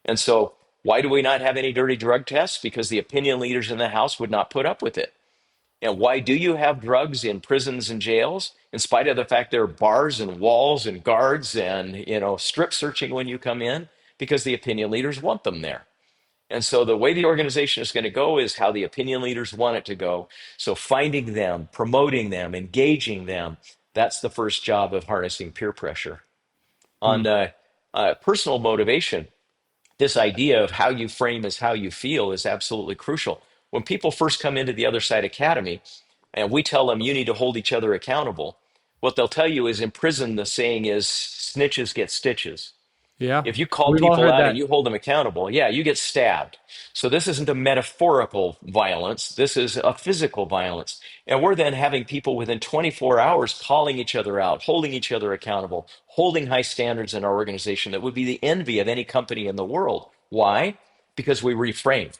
And so, why do we not have any dirty drug tests? Because the opinion leaders in the house would not put up with it. And why do you have drugs in prisons and jails, in spite of the fact there are bars and walls and guards and strip searching when you come in? Because the opinion leaders want them there. And so the way the organization is going to go is how the opinion leaders want it to go. So finding them, promoting them, engaging them, that's the first job of harnessing peer pressure. Hmm. On personal motivation, this idea of how you frame is how you feel is absolutely crucial. When people first come into the Other Side Academy and we tell them you need to hold each other accountable, what they'll tell you is in prison, the saying is snitches get stitches. Yeah. If you call We've all people heard out and that. you hold them accountable, yeah, you get stabbed. So this isn't a metaphorical violence. This is a physical violence. And we're then having people within 24 hours calling each other out, holding each other accountable, holding high standards in our organization that would be the envy of any company in the world. Why? Because we reframe.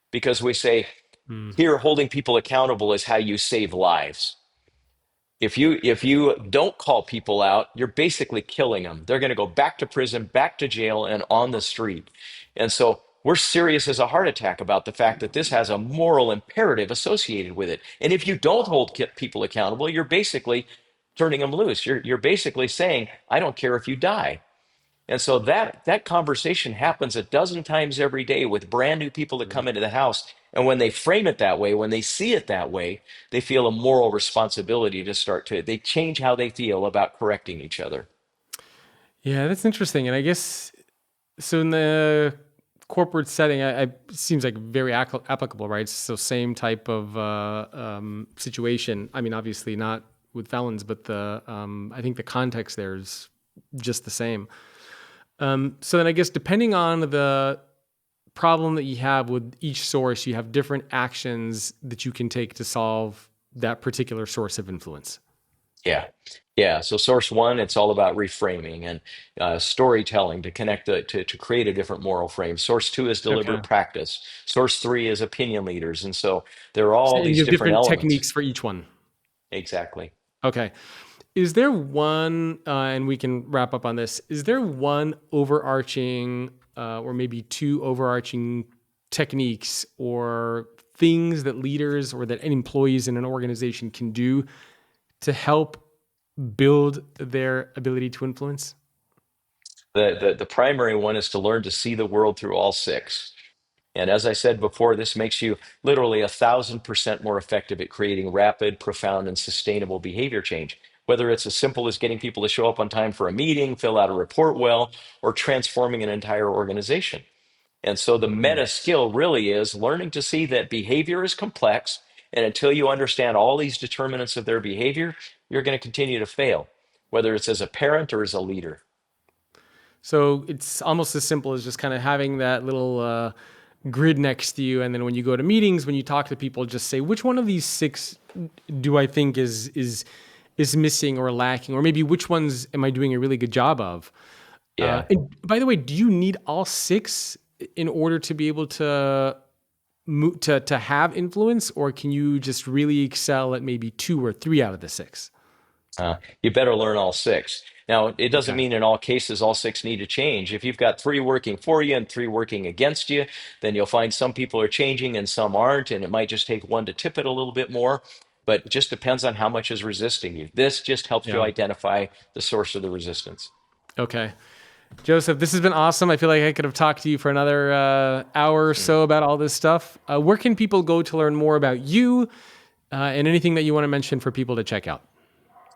Because we say, Hmm. here, holding people accountable is how you save lives. If you don't call people out, you're basically killing them. They're going to go back to prison, back to jail, and on the street. And so we're serious as a heart attack about the fact that this has a moral imperative associated with it. And if you don't hold people accountable, you're basically turning them loose. You're basically saying, I don't care if you die. And so that conversation happens a dozen times every day with brand new people that come into the house. And when they frame it that way, when they see it that way, they feel a moral responsibility to they change how they feel about correcting each other. Yeah, that's interesting. And I guess so in the corporate setting, seems like very applicable, right? So same type of situation. I mean, obviously not with felons, but I think the context there is just the same. So then I guess depending on the problem that you have with each source, you have different actions that you can take to solve that particular source of influence. Yeah. Yeah. So source one, it's all about reframing and storytelling to to create a different moral frame. Source two is Okay. deliberate practice. Source three is opinion leaders. And so there are all So, and you these have different different elements. techniques for each one. Exactly. Okay. Is there one, and we can wrap up on this, is there one overarching, or maybe two overarching techniques or things that leaders or that employees in an organization can do to help build their ability to influence? The primary one is to learn to see the world through all six. And as I said before, this makes you literally 1,000% more effective at creating rapid, profound, and sustainable behavior change. Whether it's as simple as getting people to show up on time for a meeting, fill out a report well, or transforming an entire organization. And so the meta skill really is learning to see that behavior is complex. And until you understand all these determinants of their behavior, you're going to continue to fail, whether it's as a parent or as a leader. So it's almost as simple as just kind of having that little grid next to you, and then when you go to meetings, when you talk to people, just say which one of these six do I think is missing or lacking, or maybe which ones am I doing a really good job of? Yeah. And by the way, do you need all six in order to be able to to have influence, or can you just really excel at maybe two or three out of the six? You better learn all six. Now, it doesn't Okay. mean in all cases all six need to change. If you've got three working for you and three working against you, then you'll find some people are changing and some aren't, and it might just take one to tip it a little bit more. But it just depends on how much is resisting you. This just helps you Yeah. identify the source of the resistance. Okay. Joseph, this has been awesome. I feel like I could have talked to you for another hour or so about all this stuff. Where can people go to learn more about you and anything that you want to mention for people to check out?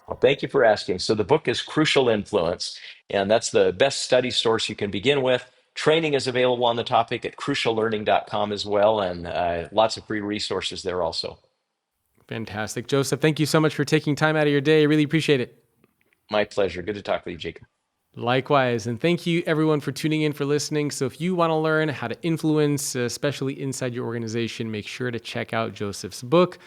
Well, thank you for asking. So the book is Crucial Influence, and that's the best study source you can begin with. Training is available on the topic at cruciallearning.com as well, and lots of free resources there also. Fantastic. Joseph, thank you so much for taking time out of your day. I really appreciate it. My pleasure. Good to talk with you, Jacob. Likewise. And thank you everyone for tuning in, for listening. So if you want to learn how to influence, especially inside your organization, make sure to check out Joseph's book.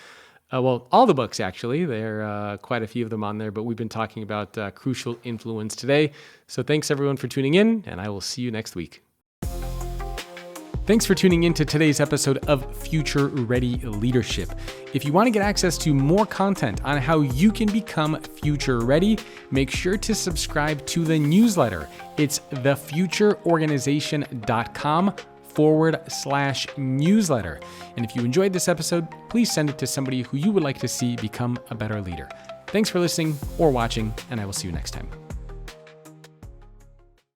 Well, all the books, actually. There are quite a few of them on there, but we've been talking about crucial influence today. So thanks everyone for tuning in, and I will see you next week. Thanks for tuning in to today's episode of Future Ready Leadership. If you want to get access to more content on how you can become future ready, make sure to subscribe to the newsletter. It's thefutureorganization.com/newsletter. And if you enjoyed this episode, please send it to somebody who you would like to see become a better leader. Thanks for listening or watching, and I will see you next time.